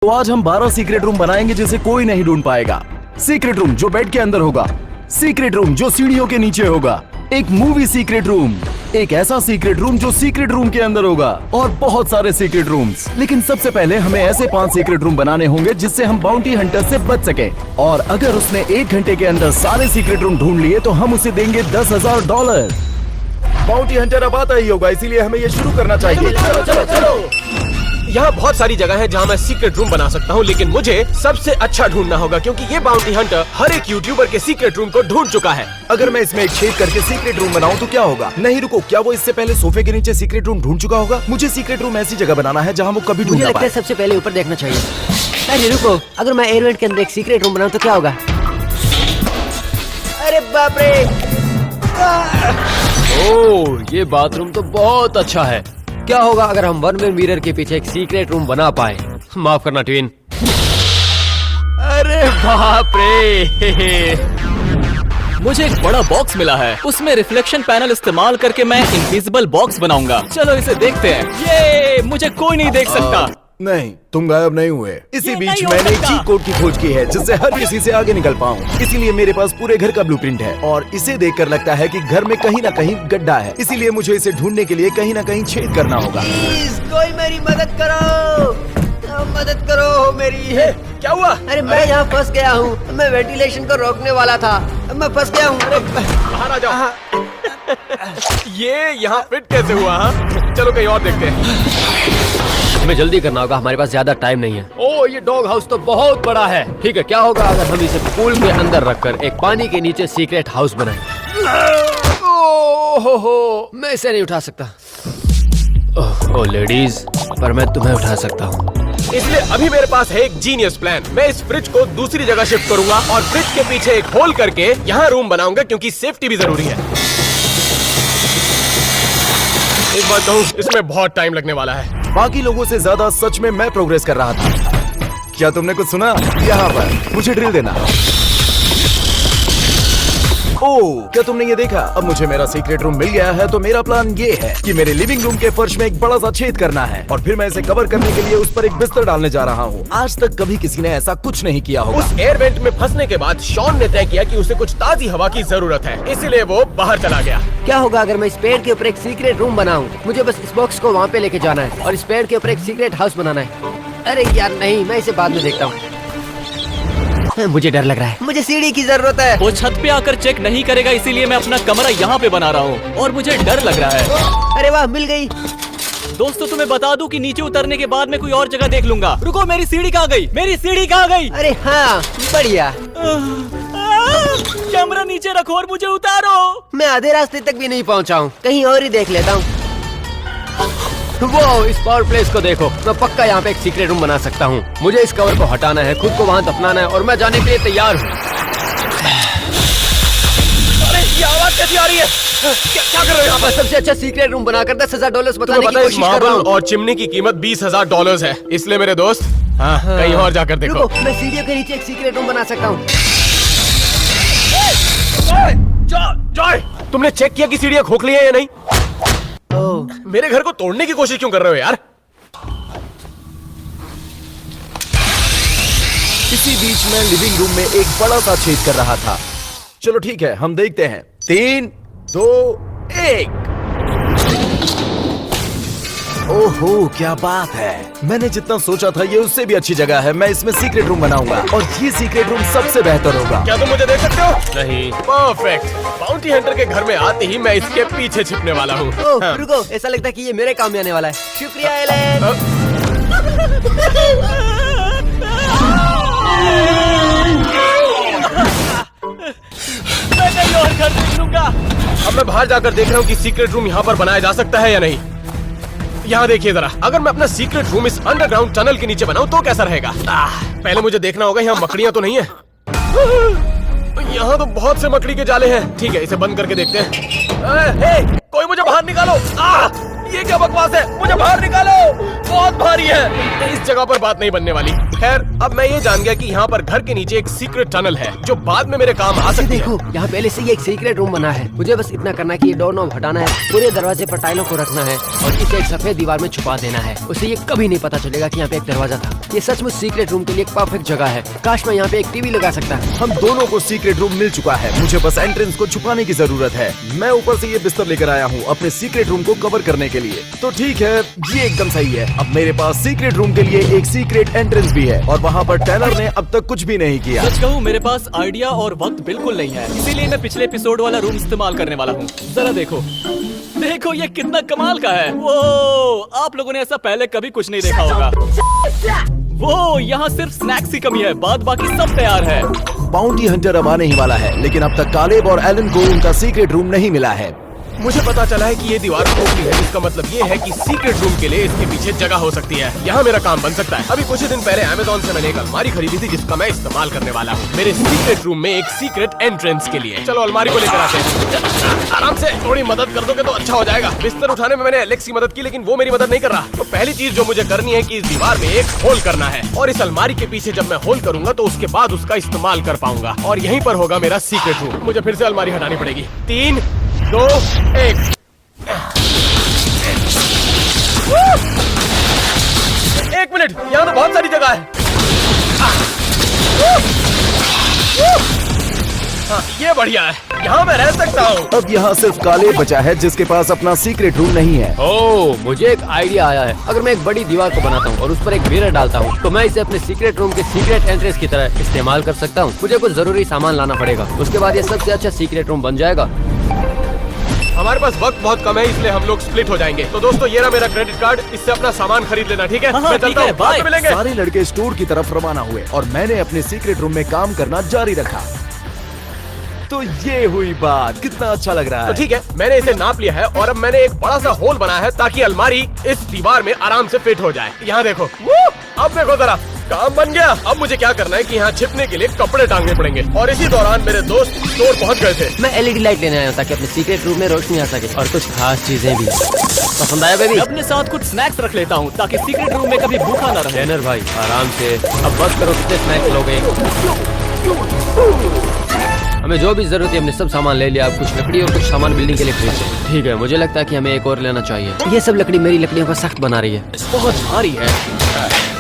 तो आज हम 12 सीक्रेट रूम बनाएंगे जिसे कोई नहीं ढूंढ पाएगा। सीक्रेट रूम जो बेड के अंदर होगा, सीक्रेट रूम जो सीढ़ियों के नीचे होगा, एक मूवी सीक्रेट रूम, एक ऐसा सीक्रेट रूम जो सीक्रेट रूम के अंदर होगा, और बहुत सारे सीक्रेट रूम्स। लेकिन सबसे पहले हमें ऐसे 5 सीक्रेट रूम बनाने होंगे जिससे हम बाउंटी हंटर से बच सके। और अगर उसने 1 घंटे के अंदर सारे सीक्रेट रूम ढूंढ लिए तो हम उसे देंगे $10,000। बाउंटी हंटर अब आता ही होगा, इसीलिए हमें ये शुरू करना चाहिए। चलो चलो चलो। यहाँ बहुत सारी जगह है जहाँ मैं सीक्रेट रूम बना सकता हूँ, लेकिन मुझे सबसे अच्छा ढूंढना होगा क्योंकि ये बाउंटी हंटर हर एक यूट्यूबर के सीक्रेट रूम को ढूंढ चुका है। अगर मैं इसमें एक छेद करके सीक्रेट रूम बनाऊं तो क्या होगा? नहीं रुको, क्या वो इससे पहले सोफे के नीचे सीक्रेट रूम ढूंढ चुका होगा? मुझे सीक्रेट रूम ऐसी जगह बनाना है जहाँ वो कभी ढूंढ मुझे ना लगता है पाए। सबसे पहले ऊपर देखना चाहिए। अरे रुको, अगर मैं एयरवेंट के अंदर एक सीक्रेट रूम बनाऊं तो क्या होगा? अरे बाप रे! ओह, ये बाथरूम तो बहुत अच्छा है। क्या होगा अगर हम वन वे मिरर के पीछे एक सीक्रेट रूम बना पाए? माफ करना ट्विन। अरे बाप रे! मुझे एक बड़ा बॉक्स मिला है, उसमें रिफ्लेक्शन पैनल इस्तेमाल करके मैं इनविजिबल बॉक्स बनाऊंगा। चलो इसे देखते हैं। ये मुझे कोई नहीं देख सकता। नहीं, तुम गायब नहीं हुए। इसी ये बीच नहीं हो मैंने एक सकता। चीट कोड की खोज की है जिससे हर किसी से आगे निकल पाऊँ। इसीलिए मेरे पास पूरे घर का ब्लूप्रिंट है और इसे देखकर लगता है कि घर में कहीं ना कहीं गड्ढा है। इसीलिए मुझे इसे ढूंढने के लिए कहीं ना कहीं छेद करना होगा। प्लीज कोई मेरी मदद करो, मदद करो मेरी। क्या हुआ? अरे मैं यहाँ फंस गया हूँ। मैं वेंटिलेशन को रोकने वाला था, मैं फंस गया हूँ। बाहर आ जाओ। ये यहाँ फिट कैसे हुआ? हाँ? चलो कहीं और देखते हैं। हमें जल्दी करना होगा, हमारे पास ज्यादा टाइम नहीं है। ओह, ये डॉग हाउस तो बहुत बड़ा है। ठीक है, क्या होगा अगर हम इसे पूल के अंदर रखकर एक पानी के नीचे सीक्रेट हाउस बनाएं? ओह, मैं इसे नहीं उठा सकता। ओह लेडीज, पर मैं तुम्हें उठा सकता हूँ। इसलिए अभी मेरे पास है एक जीनियस प्लान। मैं इस फ्रिज को दूसरी जगह शिफ्ट करूंगा और फ्रिज के पीछे एक होल करके यहाँ रूम बनाऊंगा क्योंकि सेफ्टी भी जरूरी है। एक बात कहूँ, इसमें बहुत टाइम लगने वाला है। बाकी लोगों से ज्यादा सच में मैं प्रोग्रेस कर रहा था। क्या तुमने कुछ सुना? यहाँ पर मुझे ड्रिल देना। ओह, क्या तुमने ये देखा? अब मुझे मेरा सीक्रेट रूम मिल गया है, तो मेरा प्लान ये है कि मेरे लिविंग रूम के फर्श में एक बड़ा सा छेद करना है और फिर मैं इसे कवर करने के लिए उस पर एक बिस्तर डालने जा रहा हूँ। आज तक कभी किसी ने ऐसा कुछ नहीं किया होगा। उस एयर वेंट में फंसने के बाद शॉन ने तय किया कि उसे कुछ ताजी हवा की जरूरत है, इसीलिए वो बाहर चला गया। क्या होगा अगर मैं इस पेड़ के ऊपर एक सीक्रेट रूम बनाऊं? मुझे बस इस बॉक्स को वहाँ पे लेके जाना है और इस पेड़ के ऊपर एक सीक्रेट हाउस बनाना है। अरे यार नहीं, मैं इसे बाद में देखता हूँ। मुझे डर लग रहा है, मुझे सीढ़ी की जरूरत है। वो छत पे आकर चेक नहीं करेगा, इसीलिए मैं अपना कमरा यहाँ पे बना रहा हूँ और मुझे डर लग रहा है। अरे वाह, मिल गई। दोस्तों तुम्हें बता दूं कि नीचे उतरने के बाद मैं कोई और जगह देख लूंगा। रुको, मेरी सीढ़ी कहाँ गई? मेरी सीढ़ी कहाँ गई? अरे हाँ, बढ़िया। कैमरा नीचे रखो और मुझे उतारो। मैं आधे रास्ते तक भी नहीं पहुँचा हूँ, कहीं और ही देख लेता हूँ। वो इस पावर प्लेस को देखो, मैं पक्का यहाँ पे एक सीक्रेट रूम बना सकता हूँ। मुझे इस कवर को हटाना है, खुद को वहाँ दफनाना है और मैं जाने के लिए तैयार हूँ। अरे ये आवाज कैसी आ रही है? क्या कर रहे हो यहाँ मैं पर? सबसे अच्छा सीक्रेट रूम बनाकर $10,000 तुम्हें बचाने की पता है इस कोशिश कर रहा मार्बल हूँ। और चिमनी की कीमत $20,000 है, इसलिए मेरे दोस्त कहीं और जाकर देखो। रुको, मैं सीढ़ियों के नीचे एक सीक्रेट रूम बना सकता हूँ। जॉय, तुमने चेक किया कि सीढ़ियाँ खोखली है या नहीं? ओह, मेरे घर को तोड़ने की कोशिश क्यों कर रहे हो यार? इसी बीच में लिविंग रूम में एक बड़ा सा छेद कर रहा था। चलो ठीक है, हम देखते हैं। 3, 2, 1। ओहो, क्या बात है! मैंने जितना सोचा था ये उससे भी अच्छी जगह है। मैं इसमें सीक्रेट रूम बनाऊंगा और ये सीक्रेट रूम सबसे बेहतर होगा। क्या तुम मुझे देख सकते हो? नहीं। परफेक्ट। बाउंटी हंटर के घर में आते ही मैं इसके पीछे छिपने वाला हूँ। ओह, रुको, ऐसा लगता है कि ये मेरे काम में आने वाला है। शुक्रिया एलन। मैं कहीं और घर देख लूंगा। अब मैं बाहर जाकर देख रहा हूँ कि सीक्रेट रूम यहाँ पर बनाया जा सकता है या नहीं। यहाँ देखिए जरा, अगर मैं अपना सीक्रेट रूम इस अंडरग्राउंड टनल के नीचे बनाऊं तो कैसा रहेगा? पहले मुझे देखना होगा यहाँ मकड़ियाँ तो नहीं है। यहाँ तो बहुत से मकड़ी के जाले हैं। ठीक है, इसे बंद करके देखते हैं। हे, कोई मुझे बाहर निकालो। ये क्या बकवास है? मुझे बाहर निकालो, बहुत भारी है। इस जगह पर बात नहीं बनने वाली। खैर, अब मैं ये जान गया कि यहाँ पर घर के नीचे एक सीक्रेट टनल है जो बाद में मेरे काम आ सकती है। देखो, यहाँ पहले से ही एक सीक्रेट रूम बना है। मुझे बस इतना करना है कि ये डोर नॉब हटाना है, पूरे दरवाजे पर टाइलों को रखना है और इसे एक सफेद दीवार में छुपा देना है। उसे ये कभी नहीं पता चलेगा कि यहाँ पे एक दरवाजा था। ये सचमुच सीक्रेट रूम के लिए एक परफेक्ट जगह है। काश मैं यहाँ पे एक टीवी लगा सकता। हम दोनों को सीक्रेट रूम मिल चुका है। मुझे बस एंट्रेंस को छुपाने की जरूरत है। मैं ऊपर से ये बिस्तर लेकर आया हूँ अपने सीक्रेट रूम को कवर करने के लिए। तो ठीक है, ये एकदम सही है। अब मेरे पास सीक्रेट रूम के लिए एक सीक्रेट एंट्रेंस भी है और वहाँ पर टेलर ने अब तक कुछ भी नहीं किया। सच कहूँ मेरे पास आइडिया और वक्त बिल्कुल नहीं है, इसीलिए मैं पिछले एपिसोड वाला रूम इस्तेमाल करने वाला हूँ। जरा देखो, देखो ये कितना कमाल का है। वो आप लोगों ने ऐसा पहले कभी कुछ नहीं देखा होगा। वो यहाँ सिर्फ स्नैक्स की कमी है, बाद बाकी सब तैयार है। बाउंटी हंटर अब आने ही वाला है, लेकिन अब तक कालेब और एलन को उनका सीक्रेट रूम नहीं मिला है। मुझे पता चला है कि ये दीवार खोखली है, जिसका मतलब ये है कि सीक्रेट रूम के लिए इसके पीछे जगह हो सकती है। यहाँ मेरा काम बन सकता है। अभी कुछ ही दिन पहले अमेज़न से मैंने एक अलमारी खरीदी थी जिसका मैं इस्तेमाल करने वाला हूँ मेरे सीक्रेट रूम में एक सीक्रेट एंट्रेंस के लिए। चलो अलमारी को लेकर आते हैं। आराम से, थोड़ी मदद कर दोगे तो अच्छा हो जाएगा। बिस्तर उठाने में मैंने एलेक्स की मदद की, लेकिन वो मेरी मदद नहीं कर रहा। तो पहली चीज जो मुझे करनी है कि इस दीवार में एक होल करना है और इस अलमारी के पीछे जब मैं होल करूंगा तो उसके बाद उसका इस्तेमाल कर पाऊंगा और यहीं पर होगा मेरा सीक्रेट रूम। मुझे फिर से अलमारी हटानी पड़ेगी। 3, 2, 1। एक मिनट, यहाँ तो बहुत सारी जगह है। हाँ, ये बढ़िया है, यहाँ मैं रह सकता हूँ। अब यहाँ सिर्फ कालेब बचा है जिसके पास अपना सीक्रेट रूम नहीं है। ओह, मुझे एक आइडिया आया है। अगर मैं एक बड़ी दीवार को बनाता हूँ और उस पर एक मिरर डालता हूँ तो मैं इसे अपने सीक्रेट रूम के सीक्रेट एंट्रेंस की तरह इस्तेमाल कर सकता हूँ। मुझे कुछ जरूरी सामान लाना पड़ेगा, उसके बाद ये सबसे अच्छा सीक्रेट रूम बन जाएगा। हमारे पास वक्त बहुत कम है, इसलिए हम लोग स्प्लिट हो जाएंगे। तो दोस्तों, ये रहा मेरा क्रेडिट कार्ड, इससे अपना सामान खरीद लेना, ठीक है? हाँ, मैं ठीक चलता है, हूँ, बाद में मिलेंगे। सारे लड़के स्टोर की तरफ रवाना हुए और मैंने अपने सीक्रेट रूम में काम करना जारी रखा। तो ये हुई बात, कितना अच्छा लग रहा तो है। ठीक है, मैंने इसे नाप लिया है और अब मैंने एक बड़ा सा होल बनाया है ताकि अलमारी इस दीवार में आराम से फिट हो जाए। यहाँ देखो, अब देखो जरा, काम बन गया। अब मुझे क्या करना है कि यहाँ छिपने के लिए कपड़े टांगने पड़ेंगे और इसी दौरान मेरे दोस्त स्टोर पहुँच गए थे। मैं एलईडी लाइट लेने आया हूँ ताकि अपने सीक्रेट रूम में रोशनी आ सके और कुछ खास चीजें भी। पसंद आया बेबी? मैं अपने साथ कुछ स्नैक्स रख लेता हूँ ताकि सीक्रेट रूम में कभी भूखा ना रहे। टेनर भाई, आराम से। अब बस करो, कितने स्नैक्स लोगे? हमें जो भी जरूरत है हमने सब सामान ले लिया। अब कुछ लकड़ी और कुछ सामान बिल्डिंग के लिए खरीदते हैं। ठीक है, मुझे लगता है कि हमें एक और लेना चाहिए। ये सब लकड़ी मेरी लकड़ियों को सख्त बना रही है। बहुत भारी है।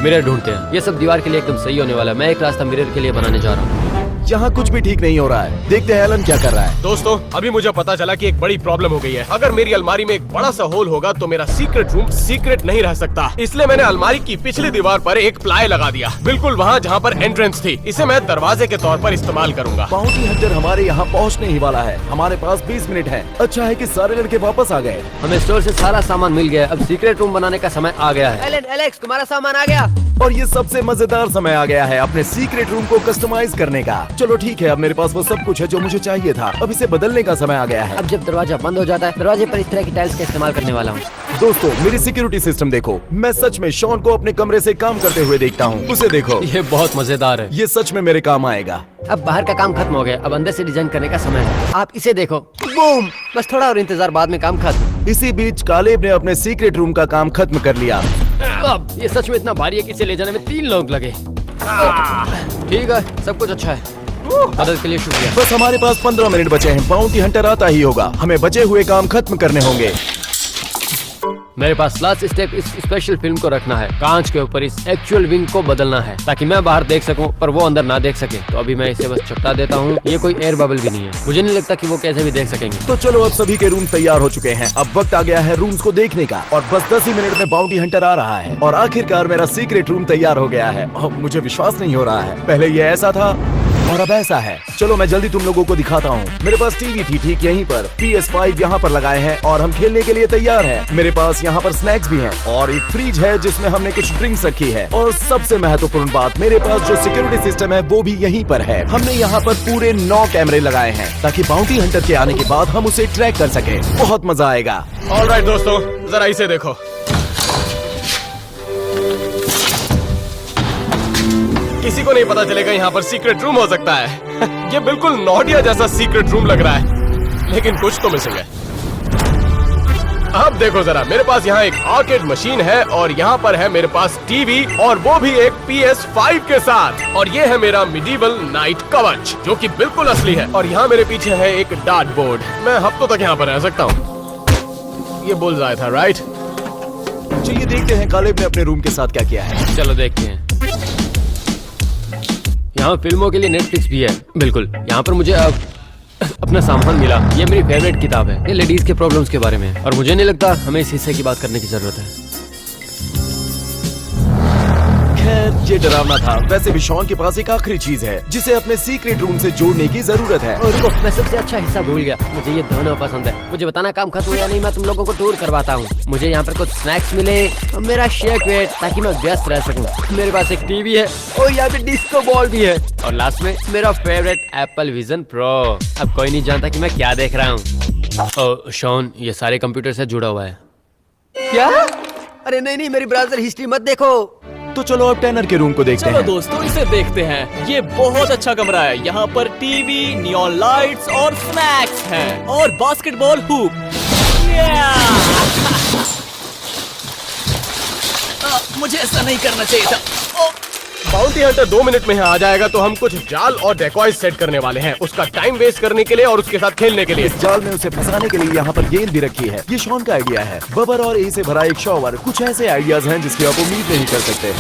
मिरर ढूंढते हैं। ये सब दीवार के लिए एकदम सही होने वाला है। मैं एक रास्ता मिरर के लिए बनाने जा रहा हूँ। यहाँ कुछ भी ठीक नहीं हो रहा है। देखते हैं एलन क्या कर रहा है। दोस्तों, अभी मुझे पता चला कि एक बड़ी प्रॉब्लम हो गई है। अगर मेरी अलमारी में एक बड़ा सा होल होगा तो मेरा सीक्रेट रूम सीक्रेट नहीं रह सकता। इसलिए मैंने अलमारी की पिछली दीवार पर एक प्लाई लगा दिया, बिल्कुल वहाँ जहाँ पर एंट्रेंस थी। इसे मैं दरवाजे के तौर पर इस्तेमाल करूंगा। बाउंटी हंटर हमारे यहाँ पहुँचने ही वाला है। हमारे पास 20 मिनट है। अच्छा है कि सारे लड़के वापस आ गए। हमें स्टोर से सारा सामान मिल गया है। अब सीक्रेट रूम बनाने का समय आ गया है। एलन, एलेक्स, तुम्हारा सामान आ गया। और ये सबसे मजेदार समय आ गया है अपने सीक्रेट रूम को कस्टमाइज करने का। चलो ठीक है, अब मेरे पास वो सब कुछ है जो मुझे चाहिए था। अब इसे बदलने का समय आ गया है। अब जब दरवाजा बंद हो जाता है, दरवाजे पर इस तरह की टाइल्स का इस्तेमाल करने वाला हूँ। दोस्तों, मेरी सिक्योरिटी सिस्टम देखो। मैं सच में शॉन को अपने कमरे से काम करते हुए देखता हूँ। उसे देखो, ये बहुत मजेदार है। ये सच में मेरे काम आएगा। अब बाहर का काम खत्म हो गया, अब अंदर से डिजाइन करने का समय है। आप इसे देखो, बूम! बस थोड़ा और इंतजार, बाद में काम खत्म। इसी बीच कालेब ने अपने सीक्रेट रूम का काम खत्म कर लिया। अब ये सच में इतना भारी है कि इसे ले जाने में 3 लोग लगे। ठीक है, सब कुछ अच्छा है। मदद के लिए शुक्रिया। बस हमारे पास 15 मिनट बचे हैं। बाउंटी हंटर आता ही होगा। हमें बचे हुए काम खत्म करने होंगे। मेरे पास लास्ट स्टेप इस स्पेशल फिल्म को रखना है। कांच के ऊपर इस एक्चुअल विंग को बदलना है ताकि मैं बाहर देख सकूं पर वो अंदर ना देख सके। तो अभी मैं इसे बस चपटा देता हूं। ये कोई एयर बबल भी नहीं है। मुझे नहीं लगता कि वो कैसे भी देख सकेंगे। तो चलो, अब सभी के रूम तैयार हो चुके हैं। अब वक्त आ गया है रूम्स को देखने का और बस 10 ही मिनट में बाउंटी हंटर आ रहा है और आखिरकार मेरा सीक्रेट रूम तैयार हो गया है। अब मुझे विश्वास नहीं हो रहा है। पहले ये ऐसा था और अब ऐसा है। चलो मैं जल्दी तुम लोगों को दिखाता हूँ। मेरे पास टीवी थी ठीक यहीं पर। PS5 यहाँ पर लगाए हैं और हम खेलने के लिए तैयार हैं। मेरे पास यहाँ पर स्नैक्स भी हैं और एक फ्रिज है जिसमें हमने कुछ ड्रिंक्स रखी है। और सबसे महत्वपूर्ण बात, मेरे पास जो सिक्योरिटी सिस्टम है वो भी यहीं पर है। हमने यहाँ पर पूरे 9 कैमरे लगाए हैं ताकि बाउंटी हंटर के आने के बाद हम उसे ट्रैक कर सके। बहुत मजा आएगा। ऑलराइट दोस्तों, जरा इसे देखो। किसी को नहीं पता चलेगा यहाँ पर सीक्रेट रूम हो सकता है। ये बिल्कुल नोटिया जैसा सीक्रेट रूम लग रहा है, लेकिन कुछ तो मिसिंग है। अब देखो जरा, मेरे पास यहाँ एक आर्केड मशीन है और यहाँ पर है मेरे पास टीवी और वो भी एक PS5 के साथ। और ये है मेरा मिडीवल नाइट कवच जो कि बिल्कुल असली है। और यहाँ मेरे पीछे है एक डार्ट बोर्ड। मैं हफ्तों तक यहाँ पर रह सकता हूँ। ये बुल्स आया था, राइट? चलिए देखते हैं कालेब ने अपने रूम के साथ क्या किया है। चलो देखते हैं। यहाँ फिल्मों के लिए नेटफ्लिक्स भी है। बिल्कुल, यहाँ पर मुझे अब अपना सामान मिला। ये मेरी फेवरेट किताब है। ये लेडीज के प्रॉब्लम्स के बारे में है और मुझे नहीं लगता हमें इस हिस्से की बात करने की जरूरत है। खैर ये डरावना था। वैसे भी शॉन के पास एक आखिरी चीज है जिसे अपने सीक्रेट रूम से जोड़ने की जरूरत है। और रुको, मैं सबसे अच्छा हिस्सा भूल गया। मुझे ये दोनों पसंद है। मुझे बताना काम खत्म हुआ या नहीं, मैं तुम लोगों को टूर करवाता हूँ। मुझे यहाँ पर कुछ स्नैक्स मिले और मेरा शेक वेट ताकि मैं व्यस्त रह सकूँ। मेरे पास एक टीवी है और यहाँ पे डिस्को बॉल भी है। और लास्ट में मेरा फेवरेट एप्पल विजन प्रो। अब कोई नहीं जानता कि मैं क्या देख रहा हूँ। शॉन, ये सारे कंप्यूटर से जुड़ा हुआ है। क्या? अरे नहीं, मेरी ब्राउजर हिस्ट्री मत देखो। तो चलो अब टैनर के रूम को देखते चलो हैं। दोस्तों, इसे देखते हैं। ये बहुत अच्छा कमरा है। यहाँ पर टीवी, नियॉन लाइट्स और स्नैक्स हैं और बास्केटबॉल हुप। मुझे ऐसा नहीं करना चाहिए था। बाउंटी हंटर 2 मिनट में यहाँ आ जाएगा तो हम कुछ जाल और डेकॉयज सेट करने वाले हैं, उसका टाइम वेस्ट करने के लिए और उसके साथ खेलने के लिए। इस जाल में उसे फंसाने के लिए यहाँ पर गेंद भी रखी है। ये शॉन का आइडिया है। बबर और ए से भरा एक शॉवर। कुछ ऐसे आइडियाज हैं जिसकी आप उम्मीद नहीं कर सकते।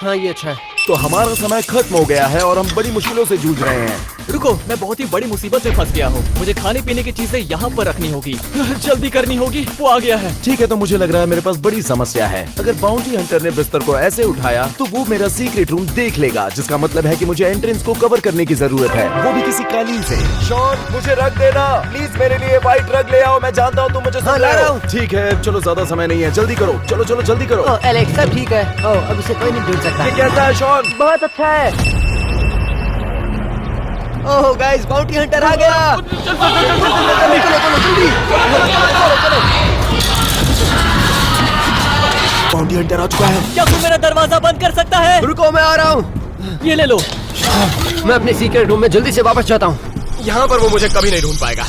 हाँ, ये अच्छा है। तो हमारा समय खत्म हो गया है और हम बड़ी मुश्किलों से जूझ रहे हैं। रुको, मैं बहुत ही बड़ी मुसीबत में फंस गया हूँ। मुझे खाने पीने की चीजें यहाँ पर रखनी होगी। जल्दी करनी होगी। वो आ गया है। ठीक है, तो मुझे लग रहा है मेरे पास बड़ी समस्या है। अगर बाउंटी हंटर ने बिस्तर को ऐसे उठाया तो वो मेरा सीक्रेट रूम देख लेगा, जिसका मतलब है कि मुझे एंट्रेंस को कवर करने की जरूरत है, वो भी किसी कालीन से। शॉन, मुझे रख देना प्लीज। मेरे लिए व्हाइट रग ले आओ। मैं जानता हूँ तुम मुझे हाँ, ला रहा हूँ। ठीक है, चलो ज्यादा समय नहीं है, जल्दी करो। चलो चलो जल्दी करो। ओ, एलेक्स, सब ठीक है। ओ, अब इसे कोई नहीं ढूंढ सकता। ये कैसा है शॉन? बहुत अच्छा है। ओह गाइस, बाउंटी हंटर आ गया। बाउंटी हंटर आ चुका है। क्या तू मेरा दरवाजा बंद कर सकता है? रुको, मैं आ रहा हूँ। ये ले लो। मैं अपने सीक्रेट रूम में जल्दी से वापस जाता हूँ। यहाँ पर वो मुझे कभी नहीं ढूंढ पाएगा।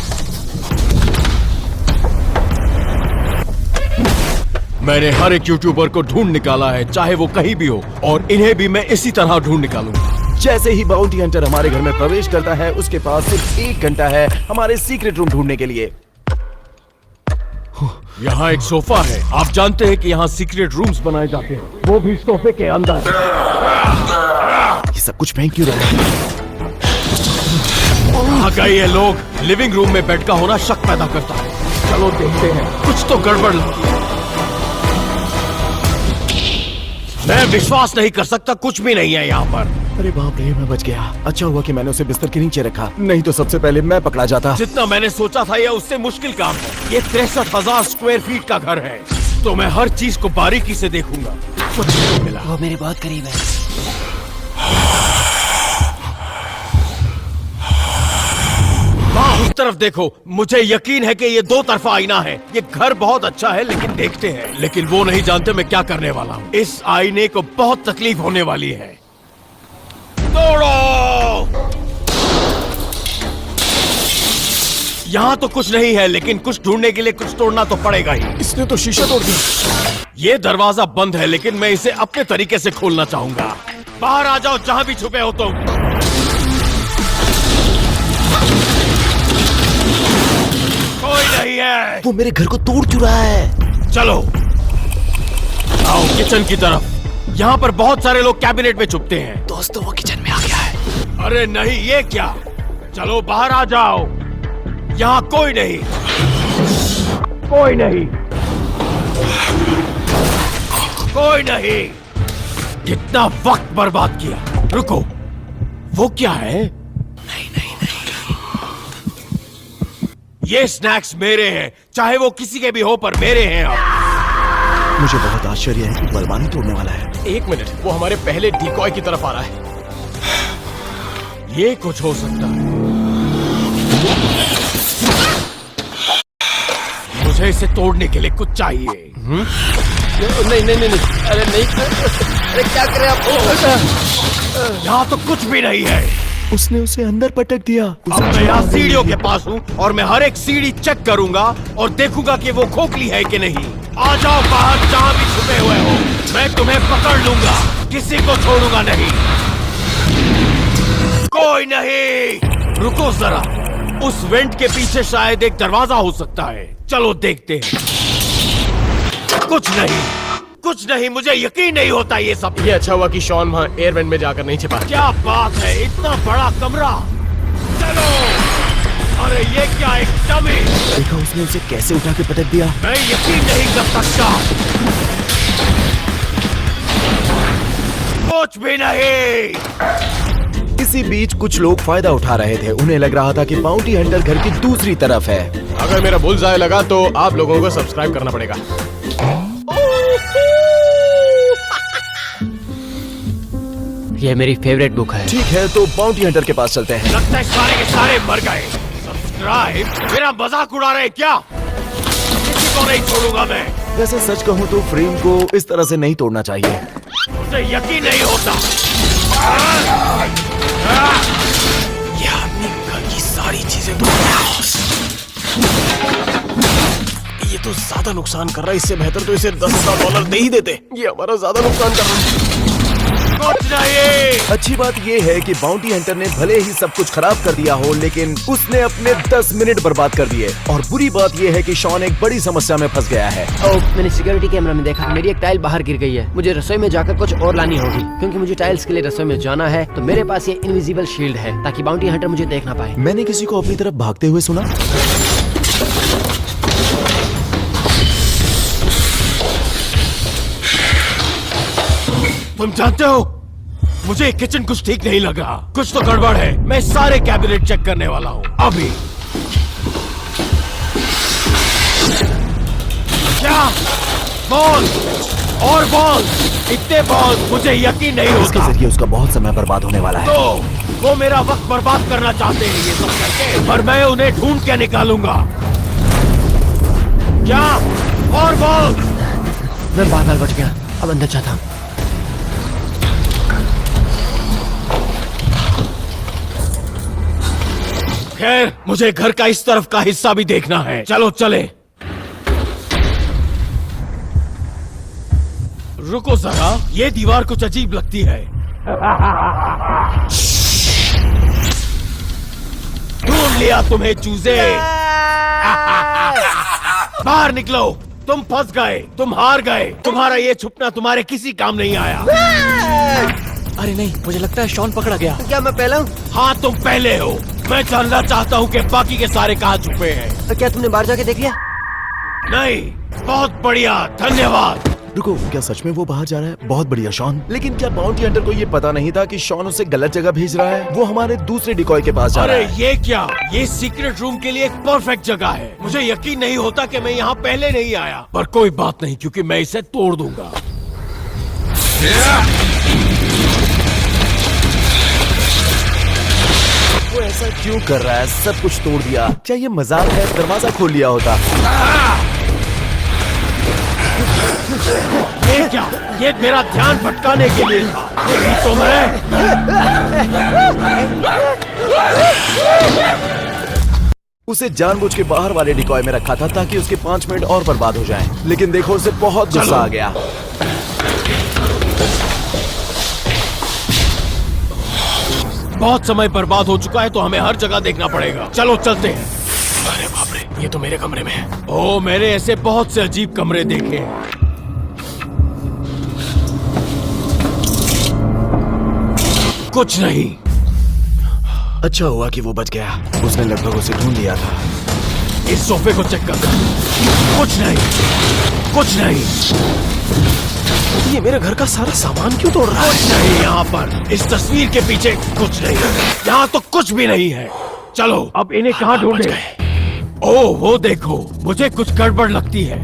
मैंने हर एक यूट्यूबर को ढूंढ निकाला है, चाहे वो कहीं भी हो, और इन्हें भी मैं इसी तरह ढूंढ निकालूंगा। जैसे ही बाउंटी हंटर हमारे घर में प्रवेश करता है, उसके पास सिर्फ 1 घंटा है हमारे सीक्रेट रूम ढूंढने के लिए। यहाँ एक सोफा है। आप जानते हैं कि यहाँ सीक्रेट रूम्स बनाए जाते हैं, वो भी सोफे के अंदर। ये सब कुछ फेंक क्यों रहा है? कहाँ गए ये लोग? लिविंग रूम में बेड का होना शक पैदा करता है। चलो देखते हैं, कुछ तो गड़बड़ लगती है। मैं विश्वास नहीं कर सकता, कुछ भी नहीं है यहाँ पर। अरे बाप रे, मैं बच गया। अच्छा हुआ कि मैंने उसे बिस्तर के नीचे रखा, नहीं तो सबसे पहले मैं पकड़ा जाता। जितना मैंने सोचा था, यह उससे मुश्किल काम है। ये 63,000 स्क्वायर फीट का घर है, तो मैं हर चीज को बारीकी से देखूंगा। कुछ नहीं मिला। वो मेरे बहुत करीब है। हाँ, उस तरफ देखो। मुझे यकीन है कि ये 2 तरफा आईना है। ये घर बहुत अच्छा है, लेकिन देखते हैं। लेकिन वो नहीं जानते मैं क्या करने वाला हूँ। इस आईने को बहुत तकलीफ होने वाली है। तोड़ो! यहाँ तो कुछ नहीं है, लेकिन कुछ ढूंढने के लिए कुछ तोड़ना तो पड़ेगा ही। इसने तो शीशा तोड़ दिया। ये दरवाजा बंद है, लेकिन मैं इसे अपने तरीके से खोलना चाहूंगा। बाहर आ जाओ, जहां भी छुपे हो तुम। कोई नहीं है। वो मेरे घर को तोड़ क्यों रहा है? चलो आओ किचन की तरफ। यहाँ पर बहुत सारे लोग कैबिनेट में छुपते हैं। दोस्तों, वो किचन में आ गया है। अरे नहीं, ये क्या? चलो बाहर आ जाओ। यहाँ कोई नहीं, कोई नहीं, कोई नहीं। कितना वक्त बर्बाद किया। रुको, वो क्या है? नहीं नहीं नहीं। ये स्नैक्स मेरे हैं, चाहे वो किसी के भी हो, पर मेरे हैं अब। मुझे बहुत आश्चर्य है कि बलवानी तोड़ने वाला है। 1 मिनट, वो हमारे पहले डिकॉय की तरफ आ रहा है। ये कुछ हो सकता है। मुझे इसे तोड़ने के लिए कुछ चाहिए। नहीं नहीं नहीं, अरे नहीं। अरे क्या करें आप? यहाँ तो कुछ भी नहीं है। उसने उसे अंदर पटक दिया। अब मैं यहाँ सीढ़ियों के पास हूँ और मैं हर एक सीढ़ी चेक करूंगा और देखूंगा कि वो खोखली है कि नहीं। आ जाओ बाहर, जहाँ भी छुपे हुए हो, मैं तुम्हें पकड़ लूंगा, किसी को छोड़ूंगा नहीं। कोई नहीं, रुको जरा, उस वेंट के पीछे शायद एक दरवाजा हो सकता है। चलो देखते हैं। कुछ नहीं, मुझे यकीन नहीं होता ये सब। ये अच्छा हुआ कि शॉन वहाँ एयर वेंट में जाकर नहीं छिपा। क्या बात है, इतना बड़ा कमरा। चलो। अरे ये क्या, एक डमी। देखा उसने उसे कैसे उठा के पटक दिया। मैं यकीन नहीं कर सकता। कुछ भी नहीं। इसी बीच कुछ लोग फायदा उठा रहे थे। उन्हें लग रहा था कि बाउंटी हंटर घर की दूसरी तरफ है। अगर मेरा बुलजाय लगा तो आप लोगों को सब्सक्राइब करना पड़ेगा। ये मेरी फेवरेट बुक है। ठीक है, तो बाउंटी हंटर के पास चलते हैं। लगता है सारे के सारे मर गए। सब्सक्राइब? मेरा मजाक उड़ा रहे क्या? किसी को नहीं छोड़ूंगा मैं। वैसे सच कहूँ तो फ्रेम को इस तरह से नहीं तोड़ना चाहिए। मुझे यकीन नहीं होता। ये आदमी घर की सारी चीजें तोड़ रहा है। ये तो ज्यादा नुकसान कर रहा है, इससे बेहतर तो इसे $10,000 दे ही देते। ये हमारा ज्यादा नुकसान कर रहा है। कुछ नहीं। अच्छी बात ये है कि बाउंटी हंटर ने भले ही सब कुछ खराब कर दिया हो, लेकिन उसने अपने 10 मिनट बर्बाद कर दिए। और बुरी बात ये है कि शॉन एक बड़ी समस्या में फंस गया है। मैंने सिक्योरिटी कैमरा में देखा, मेरी एक टाइल बाहर गिर गई है। मुझे रसोई में जाकर कुछ और लानी होगी, क्योंकि मुझे टाइल्स के लिए रसोई में जाना है। तो मेरे पास ये इनविजिबल शील्ड है, ताकि बाउंटी हंटर मुझे देख ना पाए। मैंने किसी को अपनी तरफ भागते हुए सुना। तुम जानते हो, मुझे किचन कुछ ठीक नहीं लग रहा। कुछ तो गड़बड़ है। मैं सारे कैबिनेट चेक करने वाला हूँ अभी। क्या? बॉल और बॉल, इतने बॉल, मुझे यकीन नहीं इसके होता। जरिए उसका बहुत समय बर्बाद होने वाला है। तो वो मेरा वक्त बर्बाद करना चाहते हैं ये सब करके, और मैं उन्हें ढूंढ के निकालूंगा। क्या? और बॉल। मैं बार-बार बच गया, अब अंदर जाता हूँ। खैर, मुझे घर का इस तरफ का हिस्सा भी देखना है। चलो चले। रुको जरा, ये दीवार कुछ अजीब लगती है। ढूंढ लिया तुम्हें चूजे। बाहर निकलो, तुम फंस गए, तुम हार गए। तुम्हारा ये छुपना तुम्हारे किसी काम नहीं आया। अरे नहीं, मुझे लगता है शॉन पकड़ा गया। क्या मैं पहला हूँ? हाँ, तुम पहले हो। मैं जानना चाहता हूँ कि बाकी के सारे कहाँ छुपे हैं। क्या तुमने बाहर जाके देख लिया? नहीं, बहुत बढ़िया, धन्यवाद। रुको, क्या सच में वो बाहर जा रहा है? बहुत बढ़िया शॉन। लेकिन क्या बाउंटी हंटर को ये पता नहीं था कि शॉन उसे गलत जगह भेज रहा है? वो हमारे दूसरे डिकॉय के पास जा रहा अरे है। ये क्या? ये सीक्रेट रूम के लिए एक परफेक्ट जगह है। मुझे यकीन नहीं होता कि मैं यहाँ पहले नहीं आया। पर कोई बात नहीं, क्योंकि मैं इसे तोड़ दूंगा। वो ऐसा क्यों कर रहा है? सब कुछ तोड़ दिया। क्या ये मजाक है? दरवाजा खोल लिया होता। ये क्या? ये मेरा ध्यान भटकाने के लिए था। यही तो मैं। उसे जानबूझ के बाहर वाले डिकॉय में रखा था ताकि उसके 5 मिनट और बर्बाद हो जाएं। लेकिन देखो, उसे बहुत गुस्सा आ गया। बहुत समय बर्बाद हो चुका है, तो हमें हर जगह देखना पड़ेगा। चलो चलते हैं। अरे बाप रे, ये तो मेरे कमरे में है। ओ, मैंने ऐसे बहुत से अजीब कमरे देखे हैं। कुछ नहीं। अच्छा हुआ कि वो बच गया। उसने लगभग उसे ढूंढ लिया था। इस सोफे को चेक कर। कुछ नहीं, कुछ नहीं। ये मेरे घर का सारा सामान क्यों तोड़ रहा है? कुछ नहीं यहाँ पर। इस तस्वीर के पीछे कुछ नहीं। यहाँ तो कुछ भी नहीं है। चलो, अब इन्हें कहाँ ढूंढे? ओह, वो देखो, मुझे कुछ गड़बड़ लगती है।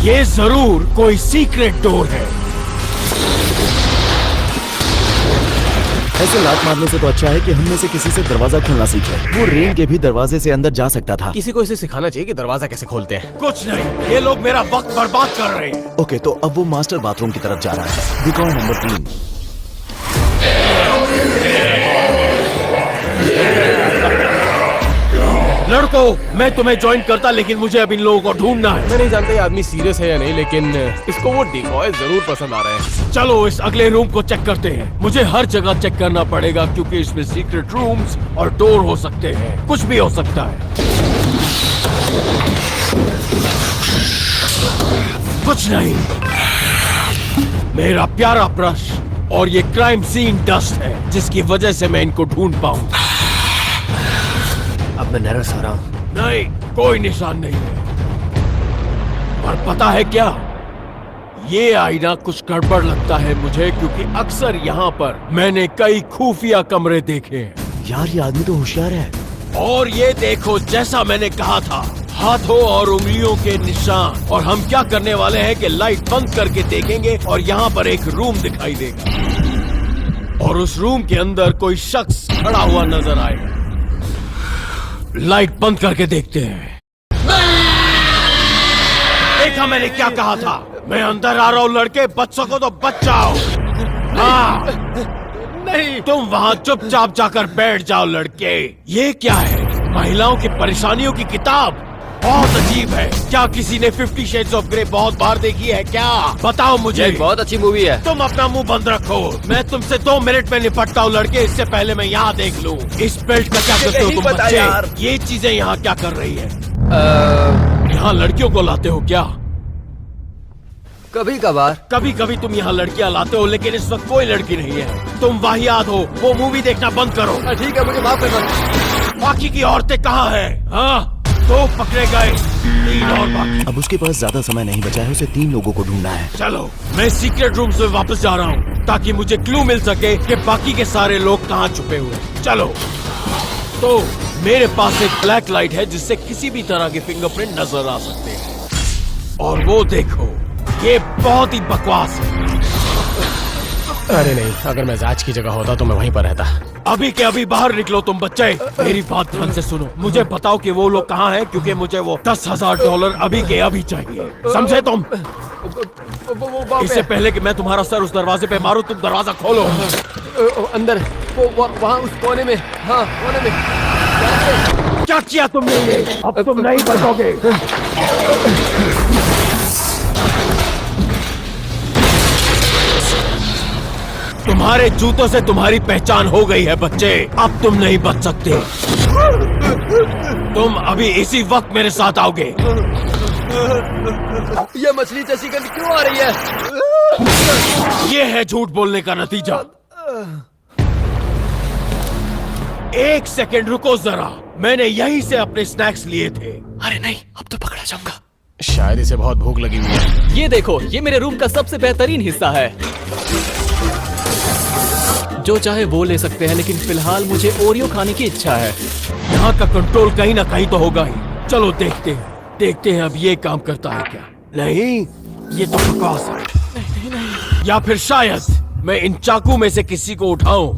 ये जरूर कोई सीक्रेट डोर है। ऐसे लात मारने से तो अच्छा है कि हम में से किसी से दरवाजा खोलना सीखे। वो रेन के भी दरवाजे से अंदर जा सकता था। किसी को इसे सिखाना चाहिए कि दरवाजा कैसे खोलते हैं। कुछ नहीं, ये लोग मेरा वक्त बर्बाद कर रहे हैं। ओके, तो अब वो मास्टर बाथरूम की तरफ जा रहा है। Decoy number 3। देखो, मैं तुम्हें ज्वाइन करता, लेकिन मुझे अब इन लोगों को ढूंढना है। मैं नहीं जानता ये आदमी सीरियस है या नहीं, लेकिन इसको वो डिकॉय जरूर पसंद आ रहे हैं। चलो इस अगले रूम को चेक करते हैं। मुझे हर जगह चेक करना पड़ेगा क्योंकि इसमें सीक्रेट रूम्स और डोर हो सकते हैं, कुछ भी हो सकता है। कुछ नहीं, मेरा प्यारा ब्रश और ये क्राइम सीन डस्ट है जिसकी वजह से मैं इनको ढूंढ पाऊं। अब मैं नर्वस हो रहा हूँ। नहीं, कोई निशान नहीं है। और पता है क्या, ये आईना कुछ गड़बड़ लगता है मुझे, क्योंकि अक्सर यहाँ पर मैंने कई खुफिया कमरे देखे हैं। यार ये आदमी तो होशियार है। और ये देखो, जैसा मैंने कहा था, हाथों और उंगलियों के निशान। और हम क्या करने वाले हैं कि लाइट बंद करके देखेंगे और यहाँ पर एक रूम दिखाई देगा और उस रूम के अंदर कोई शख्स खड़ा हुआ नजर आएगा। लाइट बंद करके देखते हैं। देखा मैंने क्या कहा था? मैं अंदर आ रहा हूँ लड़के, बच सको तो बच जाओ। हाँ, नहीं, तुम वहाँ चुपचाप जाकर बैठ जाओ लड़के। ये क्या है? महिलाओं की परेशानियों की किताब। बहुत अजीब है। क्या किसी ने 50 शेड्स ऑफ ग्रे बहुत बार देखी है क्या? बताओ मुझे। एक बहुत अच्छी मूवी है। तुम अपना मुंह बंद रखो। मैं तुमसे 2 मिनट में निपटता हूँ लड़के, इससे पहले मैं यहाँ देख लूँ। इस बेल्ट का क्या करते हो तुम बच्चे? ये चीजें यहाँ क्या कर रही है? यहाँ लड़कियों को लाते हो क्या? कभी कभार। कभी कभी तुम यहाँ लड़कियाँ लाते हो, लेकिन इस वक्त कोई लड़की नहीं है। तुम वाहियात हो। वो मूवी देखना बंद करो। ठीक है, मुझे माफ करना। बाकी की औरतें कहाँ हैं? हाँ, 2 पकड़े गए, 3 और बाकी। अब उसके पास ज्यादा समय नहीं बचा है, उसे 3 लोगों को ढूंढना है। चलो, मैं सीक्रेट रूम से वापस जा रहा हूँ ताकि मुझे क्लू मिल सके कि बाकी के सारे लोग कहाँ छुपे हुए हैं। चलो, तो मेरे पास एक ब्लैक लाइट है जिससे किसी भी तरह के फिंगरप्रिंट नजर आ सकते हैं। और वो देखो, ये बहुत ही बकवास है। अरे नहीं, अगर मैं जांच की जगह होता तो मैं वहीं पर रहता। अभी के अभी बाहर निकलो तुम बच्चे। मेरी बात ध्यान से सुनो। मुझे बताओ कि वो लोग कहाँ हैं, क्योंकि मुझे वो $10,000 अभी के अभी चाहिए। समझे तुम? इससे पहले कि मैं तुम्हारा सर उस दरवाजे पे मारूं, तुम दरवाजा खोलो। अंदर, वहाँ उस कोने में। हाँ, कोने में। क्या किया तुमने ये? अब तुम नहीं बचोगे। तुम्हारे जूतों से तुम्हारी पहचान हो गई है बच्चे। अब तुम नहीं बच सकते। तुम अभी इसी वक्त मेरे साथ आओगे। ये मछली जैसी गंध क्यों आ रही है? ये है झूठ बोलने का नतीजा। 1 सेकंड रुको जरा, मैंने यहीं से अपने स्नैक्स लिए थे। अरे नहीं, अब तो पकड़ा जाऊंगा। शायद इसे बहुत भूख लगी हुई है। ये देखो, ये मेरे रूम का सबसे बेहतरीन हिस्सा है। जो चाहे वो ले सकते हैं, लेकिन फिलहाल मुझे ओरियो खाने की इच्छा है। यहाँ का कंट्रोल कहीं ना कहीं तो होगा ही। चलो देखते हैं अब ये काम करता है क्या। नहीं, ये तो बकवास है। या फिर शायद मैं इन चाकू में से किसी को उठाऊं।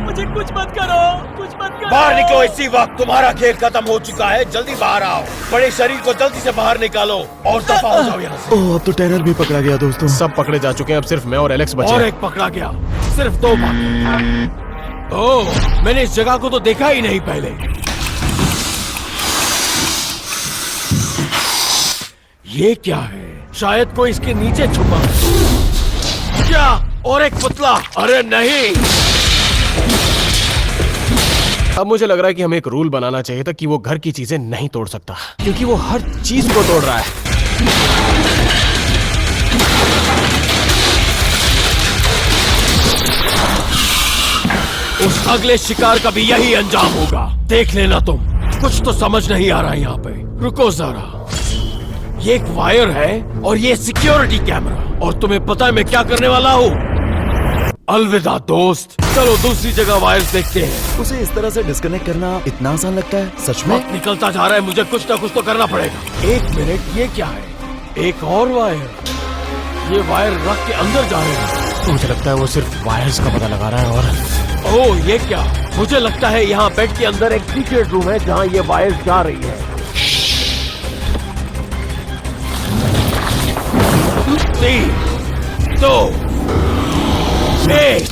मुझे कुछ मत करो, कुछ मत करो। बाहर निकलो इसी वक्त, तुम्हारा खेल खत्म हो चुका है। जल्दी बाहर आओ। बड़े शरीर को जल्दी से बाहर निकालो और दफा हो जाओ यहाँ से। ओह, अब तो टैनर भी पकड़ा गया दोस्तों। सब पकड़े जा चुके हैं, अब सिर्फ मैं और एलेक्स बचे और हैं। एक पकड़ा गया, सिर्फ 2 बाकी। ओह, मैंने इस जगह को तो देखा ही नहीं पहले। ये क्या है? शायद कोई इसके नीचे छुपा है। क्या? और एक पुतला? अरे नहीं। अब मुझे लग रहा है कि हमें एक रूल बनाना चाहिए था कि वो घर की चीजें नहीं तोड़ सकता, क्योंकि वो हर चीज को तोड़ रहा है। उस अगले शिकार का भी यही अंजाम होगा। देख लेना तुम। कुछ तो समझ नहीं आ रहा है यहाँ पे। रुको जरा, ये एक वायर है और ये सिक्योरिटी कैमरा। और तुम्हें पता है मैं क्या करने वाला हूँ? अलविदा दोस्त। चलो दूसरी जगह वायर्स देखते हैं। उसे इस तरह से डिस्कनेक्ट करना इतना आसान लगता है? सच में? वक्त निकलता जा रहा है, मुझे कुछ ना कुछ तो करना पड़ेगा। 1 मिनट, ये क्या है? एक और वायर। ये वायर रख के अंदर जा रहे हैं। मुझे लगता है वो सिर्फ वायर्स का पता लगा रहा है। और ओह, ये क्या? मुझे लगता है यहाँ बेड के अंदर एक सीक्रेट रूम है जहाँ ये वायर्स जा रही है। 3, 2, 1।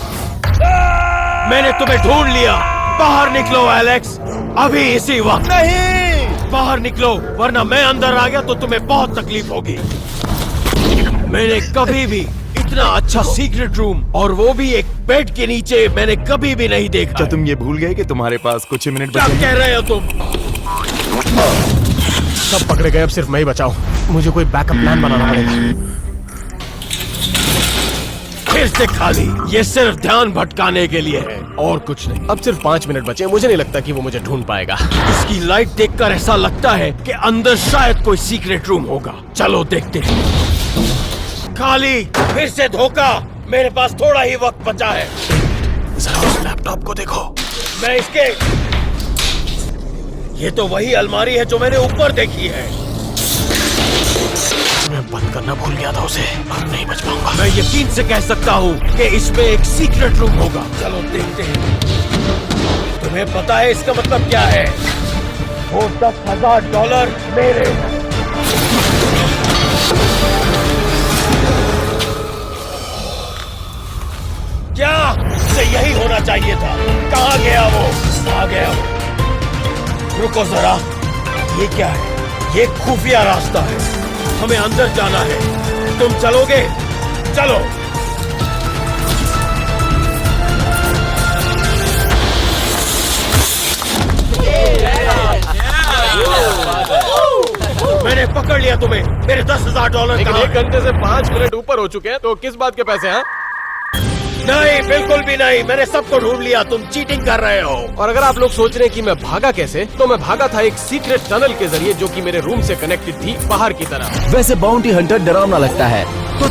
मैंने तुम्हें ढूंढ लिया। बाहर निकलो एलेक्स, अभी इसी वक्त। नहीं, बाहर निकलो वरना मैं अंदर आ गया तो तुम्हें बहुत तकलीफ होगी। मैंने कभी भी इतना अच्छा सीक्रेट रूम, और वो भी एक बेड के नीचे, मैंने कभी भी नहीं देखा। क्या तुम ये भूल गए कि तुम्हारे पास कुछ ही मिनट क्या बचे हैं? कह रहे हो तुम? सब पकड़े गए, अब सिर्फ मैं ही बचाऊं। मुझे कोई बैकअप प्लान बनाना पड़ेगा। फिर से खाली, ये सिर्फ ध्यान भटकाने के लिए है और कुछ नहीं। अब सिर्फ 5 मिनट बचे हैं। मुझे नहीं लगता कि वो मुझे ढूंढ पाएगा। इसकी लाइट देखकर ऐसा लगता है कि अंदर शायद कोई सीक्रेट रूम होगा। चलो देखते हैं। खाली, फिर से धोखा। मेरे पास थोड़ा ही वक्त बचा है। जरा उस लैपटॉप को देखो। मैं इसके, ये तो वही अलमारी है जो मैंने ऊपर देखी है। मैं बंद करना भूल गया था उसे। अब नहीं बच पाऊंगा। मैं यकीन से कह सकता हूँ कि इसमें एक सीक्रेट रूम होगा। चलो देखते हैं। तुम्हें पता है इसका मतलब क्या है? वो $10,000 मेरे। क्या इससे यही होना चाहिए था? कहाँ गया वो? आ गया वो। रुको जरा, ये क्या है? ये खुफिया रास्ता है, हमें अंदर जाना है। तुम चलोगे? चलो। मैंने पकड़ लिया तुम्हें। मेरे $10,000 लेकिन कहाँ 1 घंटे से 5 मिनट ऊपर हो चुके हैं, तो किस बात के पैसे हैं? नहीं, बिल्कुल भी नहीं। मैंने सबको ढूंढ लिया। तुम चीटिंग कर रहे हो। और अगर आप लोग सोच रहे हैं कि मैं भागा कैसे, तो मैं भागा था एक सीक्रेट टनल के जरिए, जो कि मेरे रूम से कनेक्टेड थी बाहर की तरफ। वैसे बाउंटी हंटर डरावना लगता है, तो